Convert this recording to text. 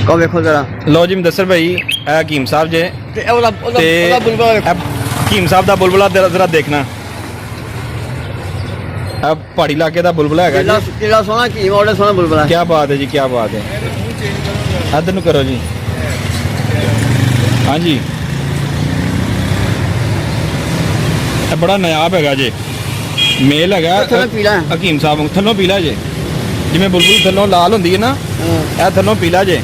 ਕੋ ਵੇਖੋ ਜਰਾ ਲਓ ਜੀ ਮੁਦੱਸਰ ਭਾਈ ਇਹ ਹਕੀਮ ਸਾਹਿਬ ਜੇ ਤੇ ਉਹਦਾ ਬੁਲਬੁਲਾ ਵੇਖੋ। ਹਕੀਮ ਸਾਹਿਬ ਦਾ ਬੁਲਬੁਲਾ ਜ਼ਰਾ ਦੇਖਣਾ ਇਹ ਪਹਾੜੀ ਇਲਾਕੇ ਦਾ ਬੁਲਬੁਲਾ ਹੈਗਾ ਜੀ ਕਿਹੜਾ ਸੋਹਣਾ ਕੀ ਉਹਦੇ ਸੋਹਣਾ ਬੁਲਬੁਲਾ। ਕੀ ਬਾਤ ਹੈ ਜੀ ਕੀ ਬਾਤ ਹੈ ਇੱਧਰ ਨੂੰ ਕਰੋ ਜੀ ਹਾਂਜੀ ਇਹ ਬੜਾ ਨਾਯਾਬ ਹੈਗਾ ਜੇ ਮੇਲ ਹੈਗਾ ਥੱਲੋਂ ਪੀਲਾ ਹਕੀਮ ਸਾਹਿਬ ਥੱਲੋਂ ਪੀਲਾ ਜੇ ਜਿਵੇਂ ਬੁਲਬੁਲ ਥੱਲੋਂ ਲਾਲ ਹੁੰਦੀ ਹੈ ਨਾ ਇਹ ਥੱਲੋਂ ਪੀਲਾ ਜੇ